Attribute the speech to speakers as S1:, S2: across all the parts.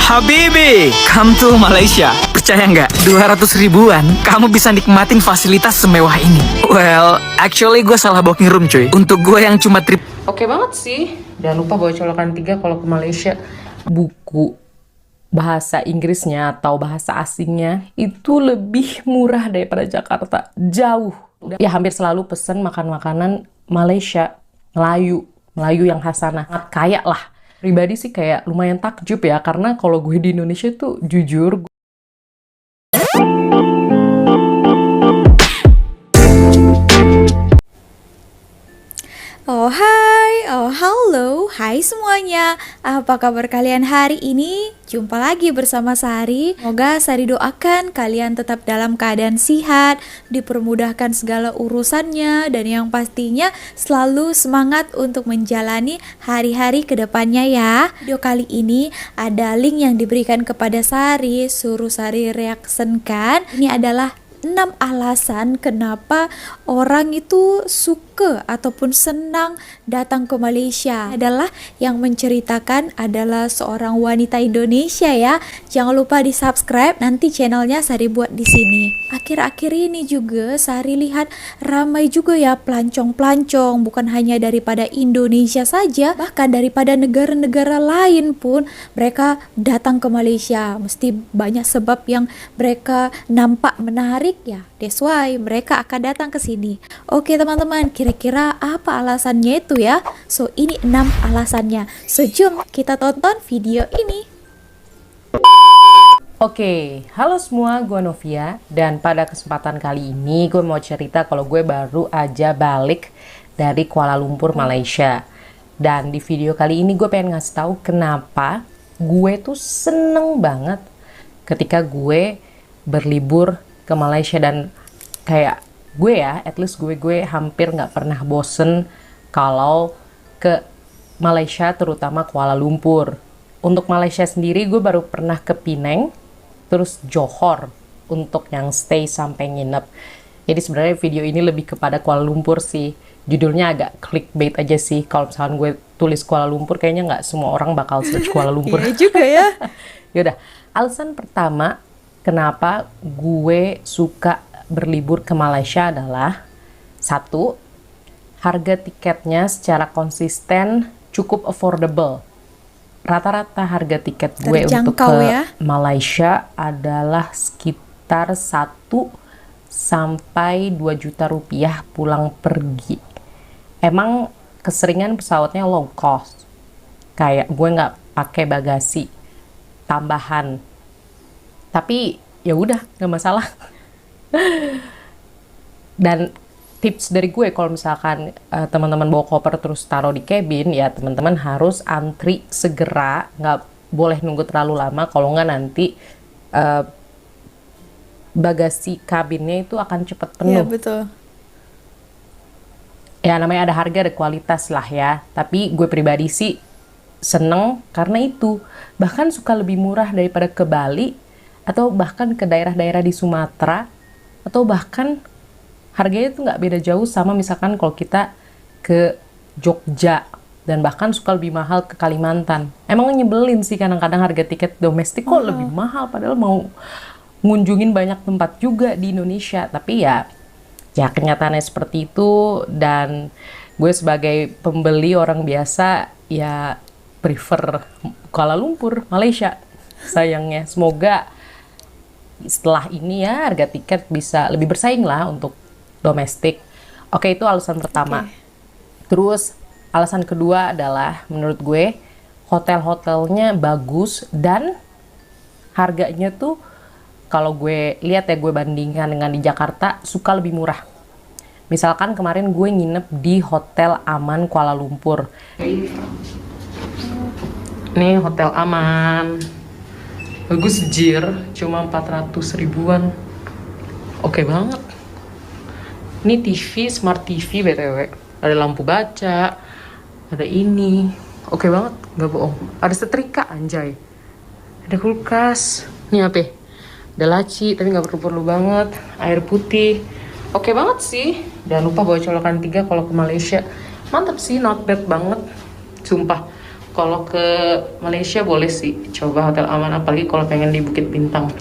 S1: Habibi, come to Malaysia. Percaya nggak? 200 ribuan, kamu bisa nikmatin fasilitas semewah ini. Well, actually gue salah booking room cuy. Untuk gue yang cuma trip.
S2: Oke banget sih. Jangan lupa bawa colokan 3 kalau ke Malaysia. Buku bahasa Inggrisnya atau bahasa asingnya itu lebih murah daripada Jakarta. Jauh. Ya hampir selalu pesen makan makanan Malaysia. Melayu yang hasanah. Sangat kaya lah. Pribadi sih kayak lumayan takjub ya. Karena kalau gue di Indonesia tuh jujur.
S3: Oh hai, oh halo, hai semuanya. Apa kabar kalian hari ini? Jumpa lagi bersama Sari. Semoga Sari doakan kalian tetap dalam keadaan sehat, dipermudahkan segala urusannya, dan yang pastinya selalu semangat untuk menjalani hari-hari kedepannya ya. Video kali ini ada link yang diberikan kepada Sari, suruh Sari reaksikan. Ini adalah 6 alasan kenapa orang itu suka ataupun senang datang ke Malaysia. Adalah yang menceritakan adalah seorang wanita Indonesia ya. Jangan lupa di subscribe, nanti channelnya Sari buat di sini. Akhir-akhir ini juga Sari lihat ramai juga ya pelancong-pelancong, bukan hanya daripada Indonesia saja, bahkan daripada negara-negara lain pun mereka datang ke Malaysia. Mesti banyak sebab yang mereka nampak menarik ya, that's why mereka akan datang ke sini. Oke teman-teman, kira-kira apa alasannya itu ya? So ini 6 alasannya. So jom kita tonton video ini.
S2: Oke, halo semua, gue Novia. Dan pada kesempatan kali ini gue mau cerita kalau gue baru aja balik dari Kuala Lumpur, Malaysia. Dan di video kali ini gue pengen ngasih tahu kenapa gue tuh seneng banget ketika gue berlibur ke Malaysia. Dan kayak gue ya, at least gue hampir nggak pernah bosen kalau ke Malaysia, terutama Kuala Lumpur. Untuk Malaysia sendiri gue baru pernah ke Penang, terus Johor untuk yang stay sampai nginep. Jadi sebenarnya video ini lebih kepada Kuala Lumpur sih. Judulnya agak clickbait aja sih. Kalau misalkan gue tulis Kuala Lumpur, kayaknya nggak semua orang bakal search Kuala Lumpur.
S3: Iya juga ya.
S2: Yaudah, alasan pertama kenapa gue suka berlibur ke Malaysia adalah satu, harga tiketnya secara konsisten cukup affordable. Rata-rata harga tiket gue untuk ke Malaysia adalah sekitar 1 sampai 2 juta rupiah pulang pergi. Emang keseringan pesawatnya low cost. Kayak gue nggak pakai bagasi tambahan. Tapi ya udah, nggak masalah. Dan tips dari gue, kalau misalkan teman-teman bawa koper terus taruh di cabin, ya teman-teman harus antri segera, nggak boleh nunggu terlalu lama. Kalau nggak nanti bagasi kabinnya itu akan cepat penuh.
S3: Iya betul.
S2: Ya namanya ada harga, ada kualitas lah ya. Tapi gue pribadi sih seneng karena itu. Bahkan suka lebih murah daripada ke Bali, atau bahkan ke daerah-daerah di Sumatera, atau bahkan harganya itu nggak beda jauh sama misalkan kalau kita ke Jogja, dan bahkan suka lebih mahal ke Kalimantan. Emang nyebelin sih kadang-kadang harga tiket domestik kok lebih mahal, padahal mau ngunjungin banyak tempat juga di Indonesia. Tapi ya kenyataannya seperti itu, dan gue sebagai pembeli orang biasa ya prefer Kuala Lumpur, Malaysia sayangnya. Semoga setelah ini ya harga tiket bisa lebih bersaing lah untuk domestik. Oke, itu alasan pertama. Terus alasan kedua adalah menurut gue hotel-hotelnya bagus dan harganya tuh kalau gue lihat ya, gue bandingkan dengan di Jakarta, suka lebih murah. Misalkan kemarin gue nginep di Hotel Aman Kuala Lumpur. Nih Hotel Aman, bagus jir, cuma 400 ribuan. Oke banget. Ini TV, smart TV BTW. Ada lampu baca, ada ini. Oke banget, nggak bohong. Ada setrika, anjay. Ada kulkas. Ini apa? Ada laci, tapi nggak perlu-perlu banget. Air putih. Oke banget sih. Jangan lupa bawa colokan 3 kalau ke Malaysia. Mantap sih, not bad banget. Sumpah. Kalau ke Malaysia boleh sih coba Hotel Aman, apalagi kalau pengen di Bukit Bintang.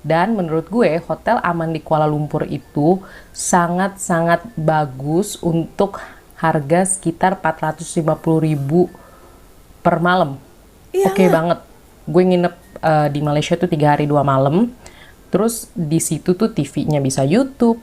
S2: Dan menurut gue Hotel Aman di Kuala Lumpur itu sangat-sangat bagus untuk harga sekitar 450.000 per malam.
S3: Iya.
S2: Oke banget. Gue nginep di Malaysia tuh 3 hari 2 malam. Terus di situ tuh TV-nya bisa YouTube.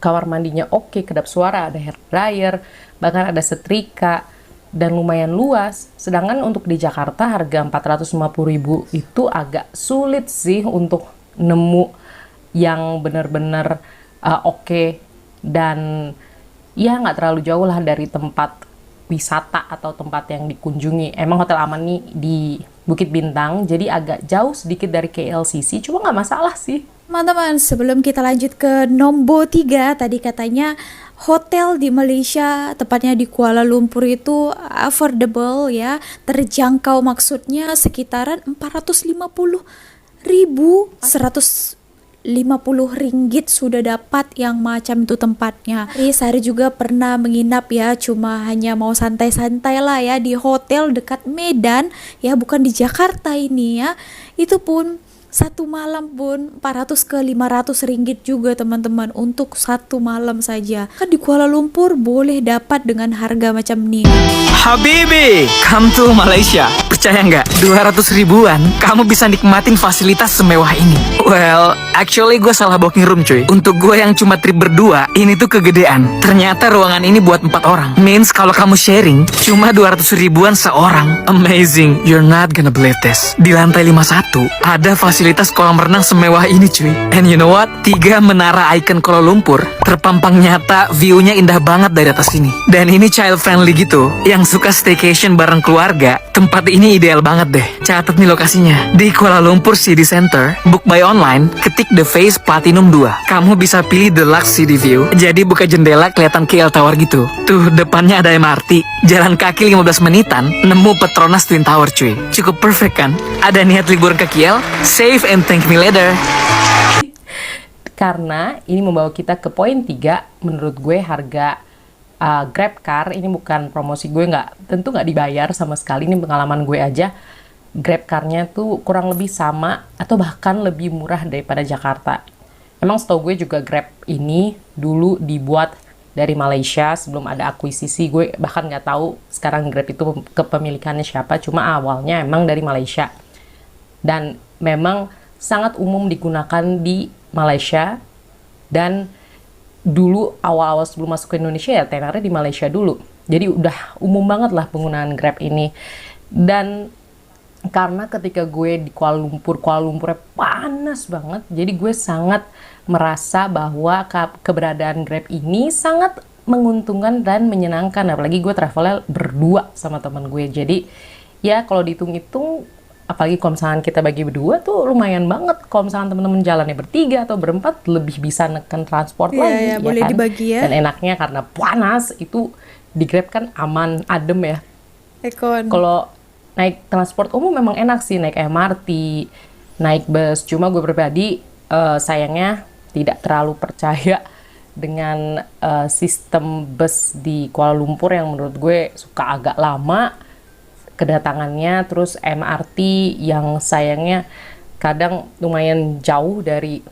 S2: Kamar mandinya oke, kedap suara, ada hair dryer, bahkan ada setrika dan lumayan luas. Sedangkan untuk di Jakarta harga 450.000 itu agak sulit sih untuk nemu yang bener-bener oke, dan ya nggak terlalu jauh lah dari tempat wisata atau tempat yang dikunjungi. Emang Hotel Aman nih di Bukit Bintang, jadi agak jauh sedikit dari KLCC, cuma nggak masalah sih.
S3: Teman-teman, sebelum kita lanjut ke nomor 3, tadi katanya hotel di Malaysia, tepatnya di Kuala Lumpur itu affordable ya, terjangkau, maksudnya sekitaran 450.000, 150 ringgit sudah dapat yang macam itu tempatnya. Sari juga pernah menginap ya, cuma hanya mau santai-santai lah ya di hotel dekat Medan ya, bukan di Jakarta ini ya. Itu pun satu malam pun 400 ke 500 ringgit juga teman-teman, untuk satu malam saja. Kan di Kuala Lumpur boleh dapat dengan harga macam ini.
S1: Habibi, come to Malaysia. Percaya nggak? 200 ribuan, kamu bisa nikmatin fasilitas semewah ini. Well, actually gue salah booking room cuy. Untuk gue yang cuma trip berdua, ini tuh kegedean. Ternyata ruangan ini buat 4 orang. Means kalau kamu sharing, cuma 200 ribuan seorang. Amazing, you're not gonna believe this. Di lantai 51, ada fasilitas kolam renang semewah ini cuy. And you know what? 3 menara ikon Kuala Lumpur terpampang nyata, view-nya indah banget dari atas sini. Dan ini child friendly gitu. Yang suka staycation bareng keluarga, tempat ini ideal banget deh. Catat nih lokasinya. Di Kuala Lumpur City Center, book by online, ketik The Face Platinum 2. Kamu bisa pilih Deluxe City View. Jadi buka jendela kelihatan KL Tower gitu. Tuh depannya ada MRT. Jalan kaki 15 menitan, nemu Petronas Twin Tower cuy. Cukup perfect kan? Ada niat libur ke KL? Save and thank me later.
S2: Karena ini membawa kita ke poin 3, menurut gue harga Grab Car, ini bukan promosi gue, tentu nggak dibayar sama sekali, ini pengalaman gue aja. Grab Car-nya tuh kurang lebih sama atau bahkan lebih murah daripada Jakarta. Emang setahu gue juga Grab ini dulu dibuat dari Malaysia sebelum ada akuisisi. Gue bahkan nggak tahu sekarang Grab itu kepemilikannya siapa, cuma awalnya emang dari Malaysia. Dan memang sangat umum digunakan di Malaysia, dan dulu awal-awal sebelum masuk ke Indonesia ya tenarnya di Malaysia dulu. Jadi udah umum banget lah penggunaan Grab ini. Dan karena ketika gue di Kuala Lumpurnya panas banget, jadi gue sangat merasa bahwa keberadaan Grab ini sangat menguntungkan dan menyenangkan. Apalagi gue travelnya berdua sama teman gue. Jadi ya kalau dihitung-hitung, apalagi kalau misalnya kita bagi berdua tuh lumayan banget. Kalau misalnya teman-teman jalannya bertiga atau berempat, lebih bisa neken transport lagi.
S3: Ya, boleh
S2: kan?
S3: dibagi ya.
S2: Dan enaknya karena panas, itu di Grab kan aman, adem ya.
S3: Ekon.
S2: Kalau naik transport umum memang enak sih, naik MRT, naik bus. Cuma gue pribadi sayangnya tidak terlalu percaya dengan sistem bus di Kuala Lumpur yang menurut gue suka agak lama kedatangannya, terus MRT yang sayangnya kadang lumayan jauh dari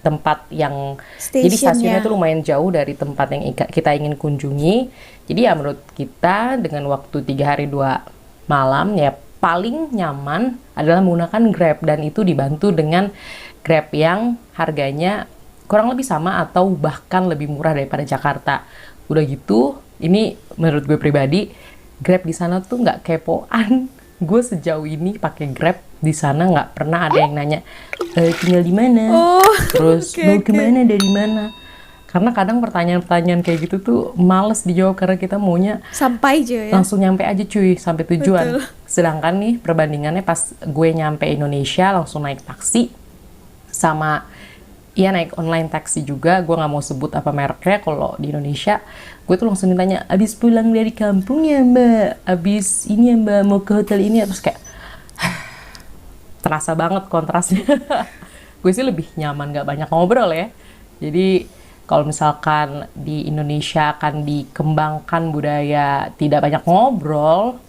S2: tempat yang jadi stasiunnya tuh lumayan jauh dari tempat yang kita ingin kunjungi. Jadi ya menurut kita dengan waktu 3 hari 2 malam ya paling nyaman adalah menggunakan Grab, dan itu dibantu dengan Grab yang harganya kurang lebih sama atau bahkan lebih murah daripada Jakarta. Udah gitu, ini menurut gue pribadi, Grab di sana tuh nggak kepoan. Gue sejauh ini pakai Grab di sana nggak pernah ada yang nanya tinggal di mana, terus mau kemana, dari mana. Karena kadang pertanyaan-pertanyaan kayak gitu tuh males dijawab karena kita maunya
S3: sampai aja ya.
S2: Langsung nyampe aja cuy, sampai tujuan.
S3: Betul.
S2: Sedangkan nih perbandingannya pas gue nyampe Indonesia langsung naik taksi sama iya naik online taksi juga, gue nggak mau sebut apa mereknya. Kalau di Indonesia gue tuh langsung ditanya, abis pulang dari kampung ya mbak, abis ini ya mbak mau ke hotel ini ya, terus kayak terasa banget kontrasnya. Gue sih lebih nyaman gak banyak ngobrol ya, jadi kalau misalkan di Indonesia akan dikembangkan budaya tidak banyak ngobrol,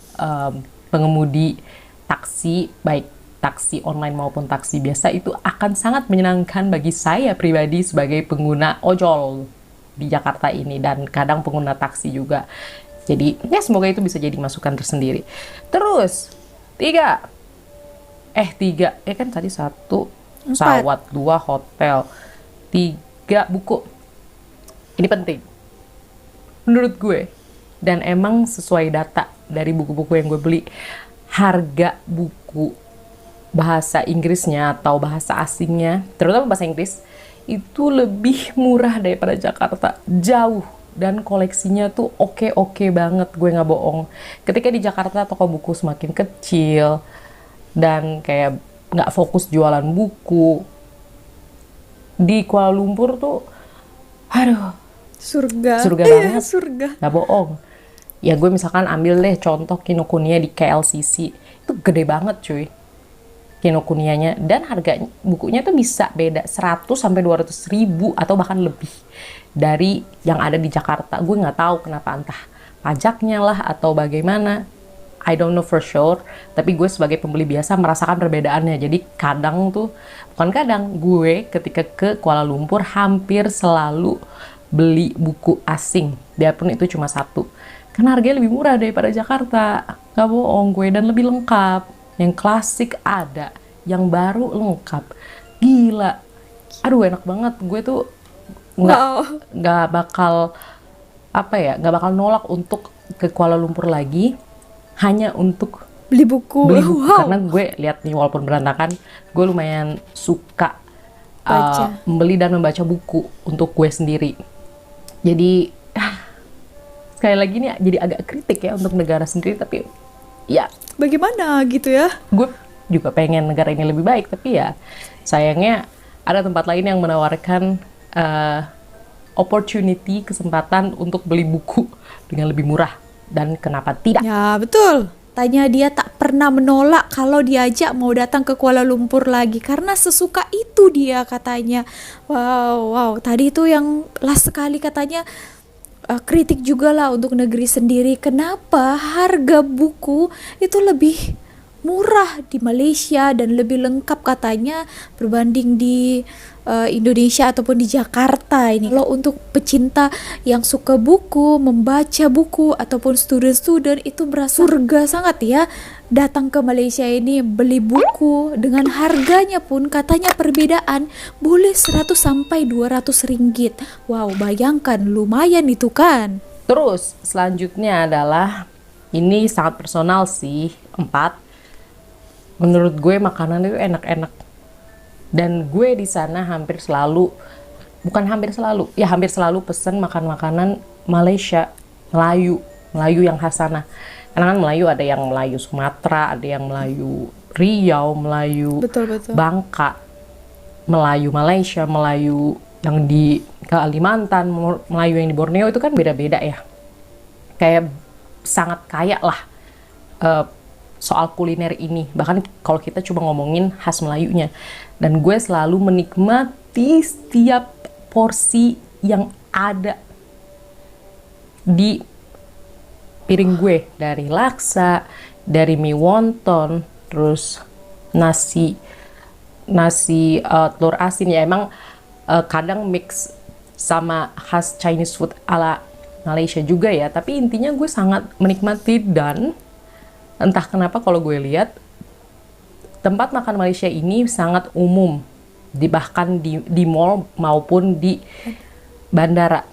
S2: pengemudi taksi, baik taksi online maupun taksi biasa, itu akan sangat menyenangkan bagi saya pribadi sebagai pengguna ojol di Jakarta ini, dan kadang pengguna taksi juga. Jadi ya semoga itu bisa jadi masukan tersendiri. Terus tiga, kan tadi 1 pesawat, 2 hotel, 3 buku. Ini penting menurut gue, dan emang sesuai data dari buku-buku yang gue beli, harga buku bahasa Inggrisnya atau bahasa asingnya, terutama bahasa Inggris, itu lebih murah daripada Jakarta, jauh. Dan koleksinya tuh oke banget, gue nggak bohong. Ketika di Jakarta toko buku semakin kecil dan kayak nggak fokus jualan buku, di Kuala Lumpur tuh aduh, surga banget,
S3: surga.
S2: nggak bohong. Ya gue misalkan ambil deh contoh Kinokuniya di KLCC, itu gede banget cuy Kinokuniya-nya, dan harga bukunya tuh bisa beda 100 sampai 200 ribu atau bahkan lebih dari yang ada di Jakarta. Gue nggak tahu kenapa, entah pajaknya lah atau bagaimana, I don't know for sure, tapi gue sebagai pembeli biasa merasakan perbedaannya. Jadi gue ketika ke Kuala Lumpur hampir selalu beli buku asing, biarpun itu cuma 1, karena harganya lebih murah daripada Jakarta. Gak bohong gue, dan lebih lengkap. Yang klasik ada, yang baru lengkap. Gila, aduh enak banget. Gue tuh nggak bakal nolak untuk ke Kuala Lumpur lagi hanya untuk
S3: Beli buku.
S2: Karena gue lihat nih, walaupun berantakan, gue lumayan suka membeli dan membaca buku untuk gue sendiri. Jadi sekali lagi nih jadi agak kritik ya untuk negara sendiri, tapi ya
S3: Bagaimana gitu ya?
S2: gue juga pengen negara ini lebih baik, tapi ya sayangnya ada tempat lain yang menawarkan opportunity, kesempatan untuk beli buku dengan lebih murah, dan kenapa tidak?
S3: Ya betul. Tanya dia tak pernah menolak kalau diajak mau datang ke Kuala Lumpur lagi, karena sesuka itu dia katanya. Wow. Tadi itu yang last sekali katanya kritik juga lah untuk negeri sendiri. Kenapa harga buku itu lebih murah di Malaysia dan lebih lengkap katanya berbanding di Indonesia ataupun di Jakarta ini. Kalau untuk pecinta yang suka buku, membaca buku ataupun student-student, itu berasa surga sangat ya datang ke Malaysia ini beli buku. Dengan harganya pun katanya perbedaan boleh 100 sampai 200 ringgit. Wow, bayangkan lumayan itu kan.
S2: Terus selanjutnya adalah, ini sangat personal sih, 4. Menurut gue makanan itu enak-enak, dan gue di sana hampir selalu pesen makan makanan Malaysia, Melayu yang khas sana. Karena kan Melayu ada yang Melayu Sumatera, ada yang Melayu Riau, Melayu
S3: Betul.
S2: Bangka, Melayu Malaysia, Melayu yang di Kalimantan, Melayu yang di Borneo, itu kan beda-beda ya. Kayak sangat kaya lah soal kuliner ini, bahkan kalau kita cuma ngomongin khas Melayunya. Dan gue selalu menikmati setiap porsi yang ada di piring gue, dari laksa, dari mie wonton, terus nasi telur asin ya, emang kadang mix sama khas Chinese food ala Malaysia juga ya, tapi intinya gue sangat menikmati. Dan entah kenapa kalau gue lihat tempat makan Malaysia ini sangat umum, bahkan di mall maupun di bandara.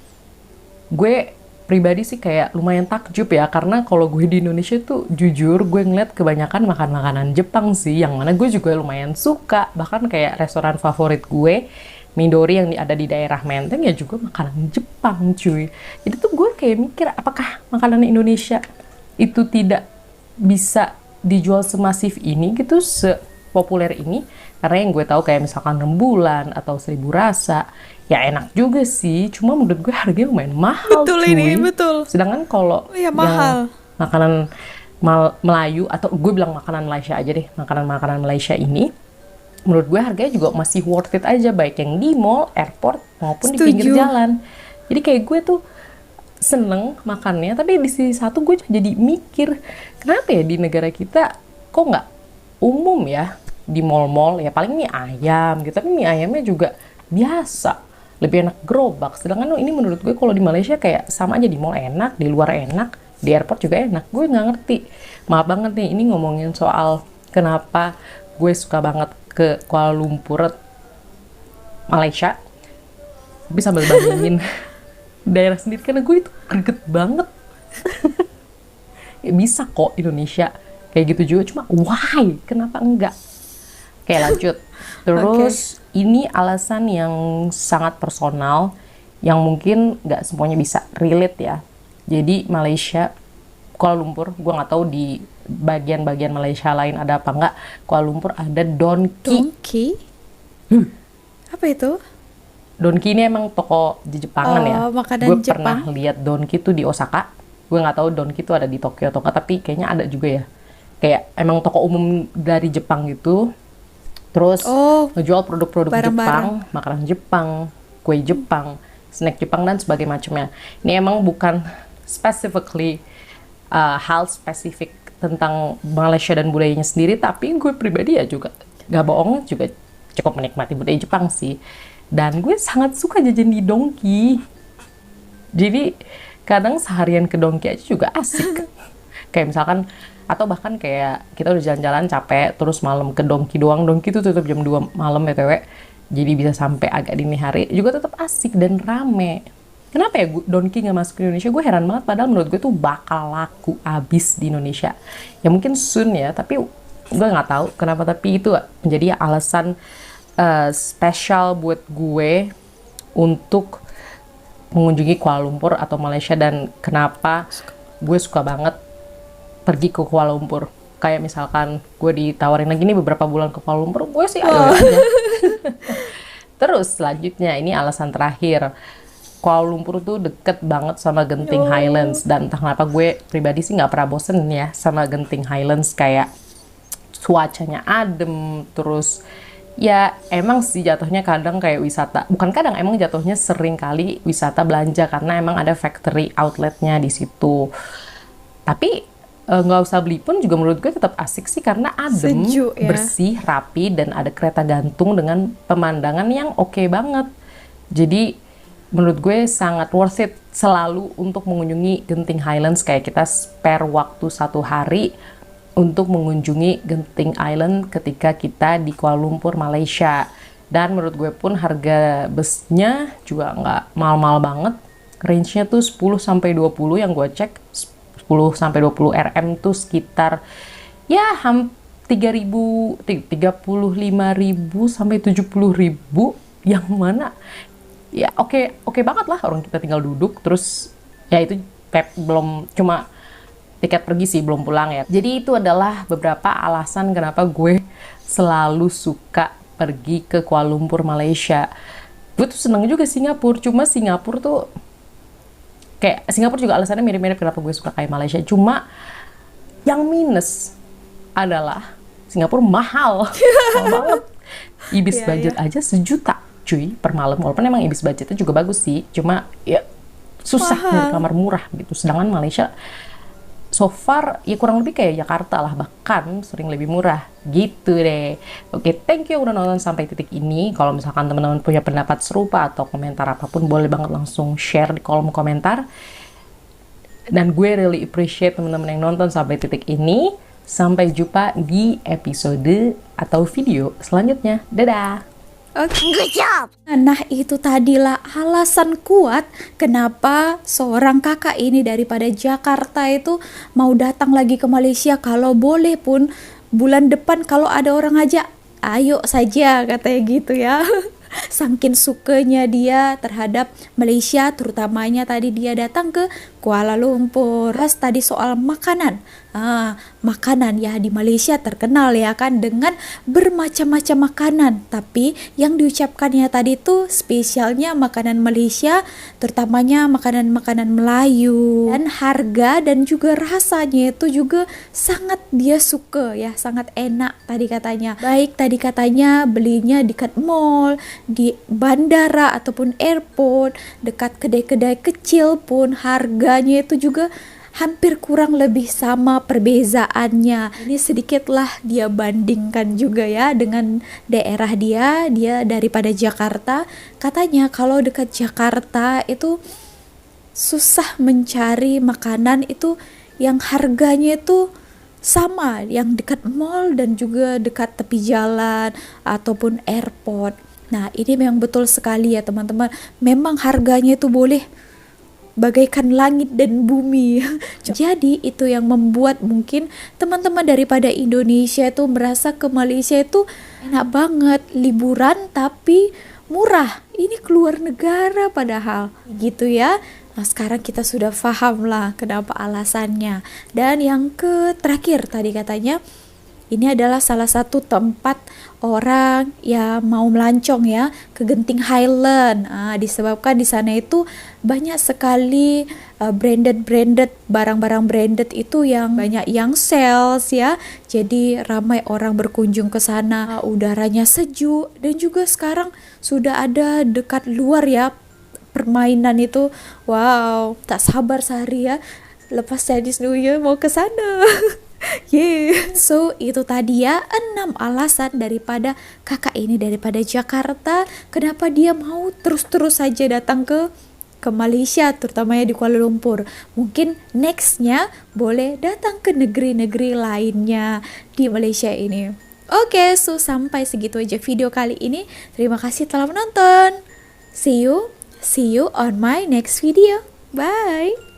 S2: Gue pribadi sih kayak lumayan takjub ya, karena kalau gue di Indonesia tuh jujur gue ngeliat kebanyakan makan makanan Jepang sih, yang mana gue juga lumayan suka. Bahkan kayak restoran favorit gue, Midori, yang ada di daerah Menteng, ya juga makanan Jepang cuy. Jadi tuh gue kayak mikir, apakah makanan Indonesia itu tidak bisa dijual semasif ini gitu, sepopuler ini? Karena yang gue tahu kayak misalkan rembulan atau 1000 rasa, ya enak juga sih, cuma menurut gue harganya lumayan mahal.
S3: Betul
S2: cuy.
S3: ini, betul.
S2: Sedangkan kalau
S3: Ya,
S2: yang
S3: mahal.
S2: makanan Melayu, atau gue bilang makanan Malaysia aja deh, makanan Malaysia ini menurut gue harganya juga masih worth it aja, baik yang di mall, airport, maupun di
S3: Setuju.
S2: pinggir jalan. Jadi kayak gue tuh seneng makannya, tapi di sisi satu gue jadi mikir, kenapa ya di negara kita kok nggak umum ya di mall-mall, ya paling mie ayam gitu, tapi mie ayamnya juga biasa, lebih enak gerobak. Sedangkan ini menurut gue kalau di Malaysia kayak sama aja, di mall enak, di luar enak, di airport juga enak. Gue nggak ngerti. Maaf banget nih, ini ngomongin soal kenapa gue suka banget ke Kuala Lumpur, Malaysia, tapi sambil bandingin daerah sendiri, karena gue itu greget banget. Ya, bisa kok Indonesia kayak gitu juga, cuma why? Kenapa enggak? Oke, lanjut. Terus ini alasan yang sangat personal, yang mungkin nggak semuanya bisa relate ya. Jadi Malaysia, Kuala Lumpur, gue nggak tahu di bagian-bagian Malaysia lain ada apa nggak. Kuala Lumpur ada Donki.
S3: Donki? Apa itu?
S2: Donki ini emang toko di Jepangan ya.
S3: Makanan
S2: Gue
S3: Jepang.
S2: pernah lihat Donki tuh di Osaka. Gue nggak tahu Donki tuh ada di Tokyo atau nggak, tapi kayaknya ada juga ya. Kayak emang toko umum dari Jepang gitu. Terus ngejual produk-produk Jepang, makanan Jepang, kue Jepang, snack Jepang, dan sebagainya macamnya. Ini emang bukan specifically hal spesifik tentang Malaysia dan budayanya sendiri, tapi gue pribadi ya juga gak bohong, juga cukup menikmati budaya Jepang sih. Dan gue sangat suka jajan di Donki. Jadi kadang seharian ke Donki aja juga asik. Kayak misalkan, atau bahkan kayak kita udah jalan-jalan capek, terus malam ke Donki doang. Donki tuh tutup jam 2 malam BTW. Jadi bisa sampai agak dini hari, juga tetap asik dan rame. Kenapa ya Donki nggak masuk ke Indonesia? Gue heran banget, padahal menurut gue tuh bakal laku abis di Indonesia. Ya mungkin soon ya, tapi gue nggak tahu kenapa. Tapi itu menjadi alasan spesial buat gue untuk mengunjungi Kuala Lumpur atau Malaysia, dan kenapa gue suka banget pergi ke Kuala Lumpur. Kayak misalkan gue ditawarin lagi nih beberapa bulan ke Kuala Lumpur, gue sih ayo aja. Terus selanjutnya, ini alasan terakhir. Kuala Lumpur tuh deket banget sama Genting Highlands, dan entah kenapa gue pribadi sih nggak pernah bosen ya sama Genting Highlands. Kayak cuacanya adem, terus ya emang sih jatuhnya kadang kayak wisata, bukan kadang, emang jatuhnya sering kali wisata belanja, karena emang ada factory outletnya di situ. Tapi nggak usah beli pun juga menurut gue tetap asik sih, karena adem,
S3: Sejuk, ya.
S2: bersih, rapi, dan ada kereta gantung dengan pemandangan yang oke banget. Jadi menurut gue sangat worth it selalu untuk mengunjungi Genting Highlands. Kayak kita spare waktu 1 hari untuk mengunjungi Genting Island ketika kita di Kuala Lumpur, Malaysia. Dan menurut gue pun harga busnya juga nggak mahal-mahal banget. Range-nya tuh 10-20 yang gue cek. 10-20 RM tuh sekitar ya 3.000, 35.000 sampai 70.000, yang mana ya oke banget lah, orang kita tinggal duduk, terus ya itu belum cuma tiket pergi sih, belum pulang ya. Jadi itu adalah beberapa alasan kenapa gue selalu suka pergi ke Kuala Lumpur, Malaysia. Gue tuh seneng juga Singapura, cuma Singapura tuh kayak Singapura juga alasannya mirip-mirip kenapa gue suka kayak Malaysia. Cuma yang minus adalah Singapura mahal. Mahal banget. Ibis budget aja 1 juta cuy per malam. Walaupun emang Ibis budgetnya juga bagus sih, cuma ya susah nyari kamar murah gitu. Sedangkan Malaysia so far ya kurang lebih kayak Jakarta lah, bahkan sering lebih murah gitu deh. Oke, thank you udah nonton sampai titik ini. Kalau misalkan teman-teman punya pendapat serupa atau komentar apapun, boleh banget langsung share di kolom komentar. Dan gue really appreciate teman-teman yang nonton sampai titik ini. Sampai jumpa di episode atau video selanjutnya. Dadah.
S3: Good job. Nah, itu tadilah alasan kuat kenapa seorang kakak ini daripada Jakarta itu mau datang lagi ke Malaysia. Kalau boleh pun bulan depan kalau ada orang ajak, ayo saja, katanya gitu ya. Saking sukanya dia terhadap Malaysia, terutamanya tadi dia datang ke Kuala Lumpur. Tadi soal makanan. Makanan ya di Malaysia terkenal ya kan dengan bermacam-macam makanan. Tapi yang diucapkannya tadi tuh spesialnya makanan Malaysia, terutamanya makanan-makanan Melayu. Dan harga dan juga rasanya itu juga sangat dia suka ya, sangat enak tadi katanya. Baik tadi katanya belinya dekat mall, di bandara ataupun airport, dekat kedai-kedai kecil pun harganya itu juga hampir kurang lebih sama perbezaannya. Ini sedikitlah dia bandingkan juga ya dengan daerah dia daripada Jakarta. Katanya kalau dekat Jakarta itu susah mencari makanan itu yang harganya itu sama, yang dekat mall dan juga dekat tepi jalan ataupun airport. Nah, ini memang betul sekali ya teman-teman. Memang harganya itu boleh bagaikan langit dan bumi. Jadi itu yang membuat mungkin teman-teman daripada Indonesia itu merasa ke Malaysia itu enak banget, liburan tapi murah. Ini keluar negara padahal gitu ya. Nah, sekarang kita sudah paham lah kenapa alasannya. Dan yang terakhir tadi katanya ini adalah salah satu tempat orang ya mau melancong ya ke Genting Highland. Disebabkan di sana itu banyak sekali branded barang-barang branded itu yang banyak yang sales ya. Jadi ramai orang berkunjung ke sana. Udaranya sejuk dan juga sekarang sudah ada dekat luar ya permainan itu. Wow, tak sabar sehari ya lepas Chinese New Year mau ke sana. So itu tadi ya 6 alasan daripada kakak ini daripada Jakarta kenapa dia mau terus-terus saja datang ke Malaysia, terutamanya di Kuala Lumpur. Mungkin nextnya boleh datang ke negeri-negeri lainnya di Malaysia ini. Oke, so sampai segitu aja video kali ini. Terima kasih telah menonton. See you on my next video. Bye.